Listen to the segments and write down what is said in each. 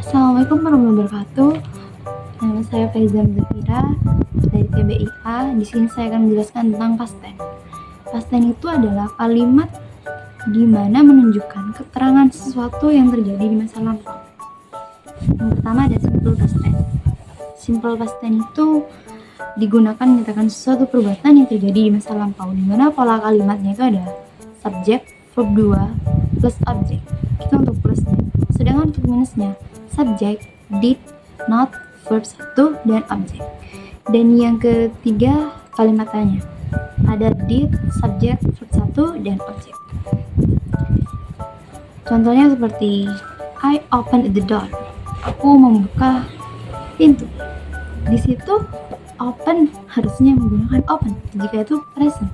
Assalamualaikum warahmatullahi wabarakatuh. Nama saya Faiza Zafira dari TBIA. Di sini saya akan menjelaskan tentang past tense. Past tense itu adalah kalimat di mana menunjukkan keterangan sesuatu yang terjadi di masa lampau. Yang pertama ada simple past tense. Simple past tense itu digunakan menyatakan sesuatu perbuatan yang terjadi di masa lampau, di mana pola kalimatnya itu ada subjek, verb 2 plus objek. Itu untuk plusnya. Sedangkan untuk minusnya, subjek, did, not, verb 1, dan objek. Dan yang ketiga kalimat tanya. Ada did, subjek, verb 1, dan objek. Contohnya seperti I opened the door. Aku membuka pintu. Di situ open harusnya menggunakan open jika itu present.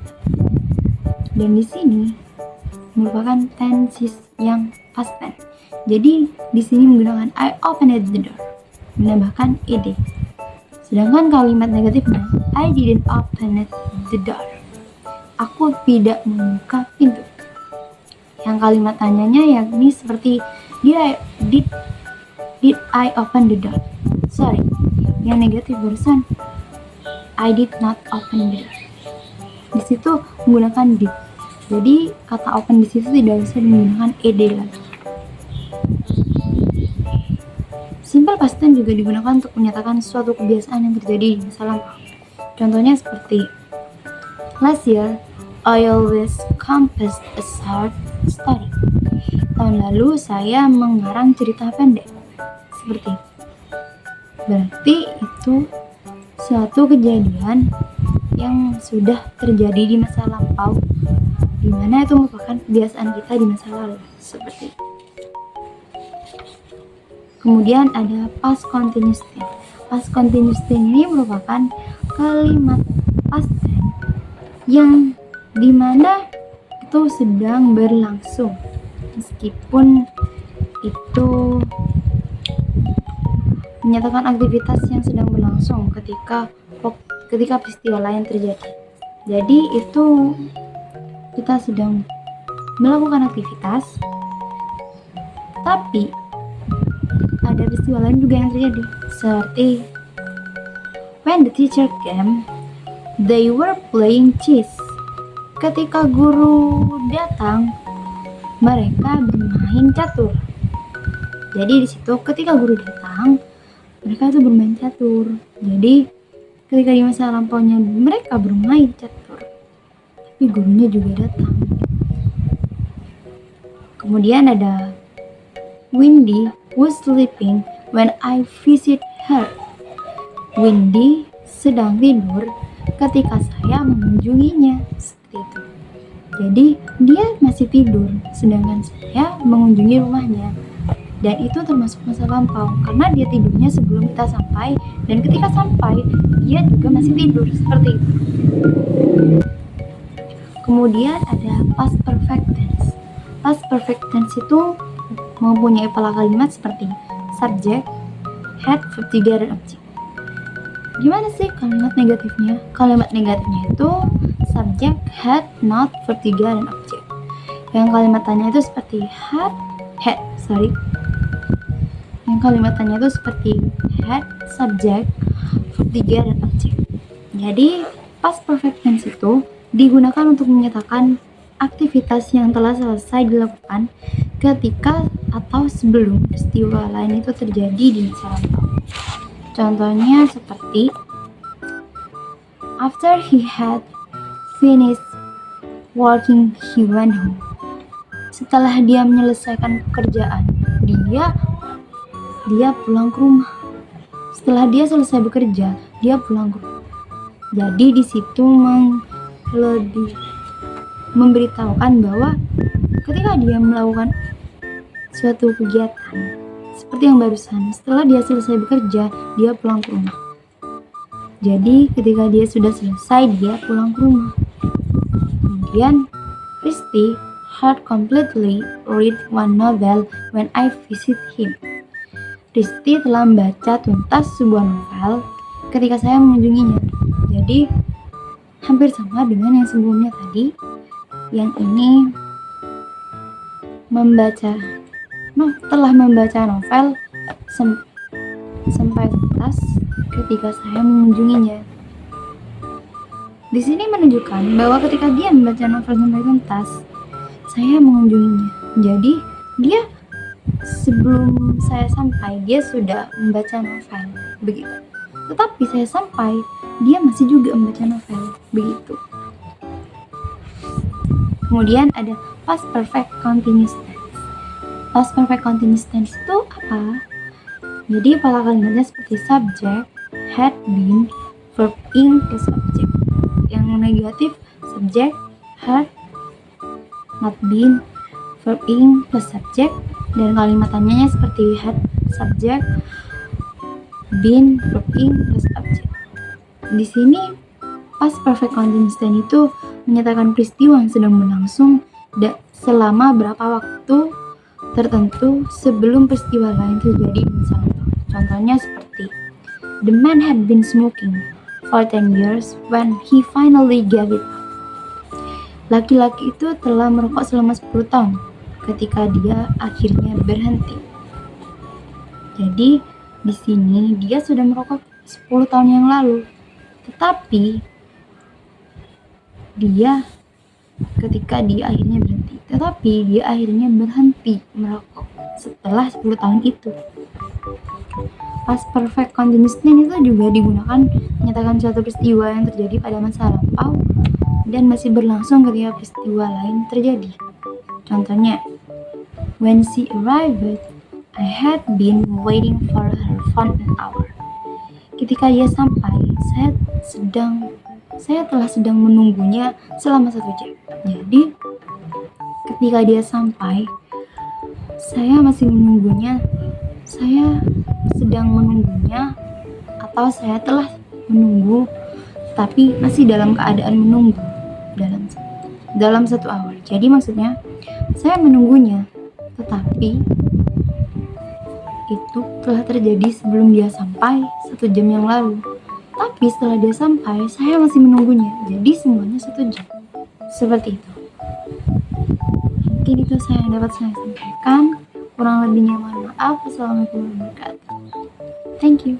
Dan di sini merupakan tenses yang past tense. Jadi di sini menggunakan I opened the door, menambahkan ed. Sedangkan kalimat negatifnya I didn't open the door. Aku tidak membuka pintu. Yang kalimat tanyanya yakni seperti did I open the door? Sorry, yang negatif barusan I did not open the door. Di situ menggunakan did. Jadi kata open di situ tidak usah menggunakan ed lagi. Simple past tense juga digunakan untuk menyatakan suatu kebiasaan yang terjadi di masa lampau. Contohnya seperti last year I always composed a short story. Tahun lalu saya mengarang cerita pendek. Seperti itu. Berarti itu suatu kejadian yang sudah terjadi di masa lampau, di mana itu merupakan kebiasaan kita di masa lalu. Seperti itu. Kemudian ada past continuous tense. Past continuous tense ini merupakan kalimat past tense yang dimana itu sedang berlangsung, meskipun itu menyatakan aktivitas yang sedang berlangsung ketika peristiwa lain terjadi. Jadi itu kita sedang melakukan aktivitas, tapi ada peristiwa lain juga yang terjadi. Seperti when the teacher came, they were playing chess. Ketika guru datang, mereka bermain catur. Jadi di situ ketika guru datang, mereka itu bermain catur. Jadi ketika di masa lampaunya mereka bermain catur, tapi gurunya juga datang. Kemudian ada Windy was sleeping when I visit her. Windy sedang tidur ketika saya mengunjunginya. Seperti itu. Jadi dia masih tidur sedangkan saya mengunjungi rumahnya. Dan itu termasuk masa lampau karena dia tidurnya sebelum kita sampai, dan ketika sampai dia juga masih tidur. Seperti itu. Kemudian ada past perfect tense. Past perfect tense itu mempunyai pola kalimat seperti subjek, had, verb 3, dan objek. Gimana sih kalimat negatifnya? Kalimat negatifnya itu subjek, had, not, verb 3, dan objek. Yang kalimat tanya itu seperti Yang kalimat tanya itu seperti had, subjek, verb 3, dan objek. Jadi past perfect tense itu digunakan untuk menyatakan aktivitas yang telah selesai dilakukan ketika atau sebelum peristiwa lain itu terjadi di masa lampau. Contohnya seperti after he had finished working, he went home. Setelah dia menyelesaikan pekerjaan, dia pulang ke rumah. Setelah dia selesai bekerja, dia pulang ke rumah. Jadi di situ lebih memberitahukan bahwa ketika dia melakukan suatu kegiatan seperti yang barusan, setelah dia selesai bekerja, dia pulang ke rumah. Jadi ketika dia sudah selesai, dia pulang ke rumah. Kemudian Christy had completely read one novel when I visit him. Christy telah membaca tuntas sebuah novel ketika saya mengunjunginya. Jadi hampir sama dengan yang sebelumnya tadi. Yang ini telah membaca novel sampai tuntas ketika saya mengunjunginya. Di sini menunjukkan bahwa ketika dia membaca novel sampai tuntas, saya mengunjunginya. Jadi dia sebelum saya sampai, dia sudah membaca novel, begitu. Tetapi saya sampai, dia masih juga membaca novel, begitu. Kemudian ada past perfect continuous tense. Past perfect continuous tense itu apa? Jadi pola kalimatnya seperti subject, had been, verb ing ke subject. Yang negatif subject, had, not been, verb ing plus subject, dan kalimat tanyanya seperti had, subject, been, verb ing plus object. Di sini past perfect continuous tense itu menyatakan peristiwa yang sedang berlangsung selama berapa waktu tertentu sebelum peristiwa lain terjadi di masa lalu. Contohnya seperti the man had been smoking for 10 years when he finally gave it up. Laki-laki itu telah merokok selama 10 tahun ketika dia akhirnya berhenti. Jadi di sini dia sudah merokok 10 tahun yang lalu, tetapi ketika dia akhirnya berhenti merokok setelah 10 tahun itu. Past perfect continuous tense itu juga digunakan menyatakan suatu peristiwa yang terjadi pada masa lampau dan masih berlangsung ketika peristiwa lain terjadi. Contohnya, when she arrived, I had been waiting for her for an hour. Ketika dia sampai, saya telah sedang menunggunya selama 1 jam. Jadi, ketika dia sampai, saya sedang menunggunya, atau saya telah menunggu, tapi masih dalam keadaan menunggu dalam 1 hour. Jadi maksudnya, saya menunggunya, tetapi itu telah terjadi sebelum dia sampai 1 jam yang lalu. Tapi setelah dia sampai, saya masih menunggunya. Jadi semuanya 1 jam. Seperti itu. Mungkin itu yang dapat saya sampaikan. Kurang lebihnya mohon maaf. Wassalamualaikum warahmatullahi wabarakatuh. Thank you.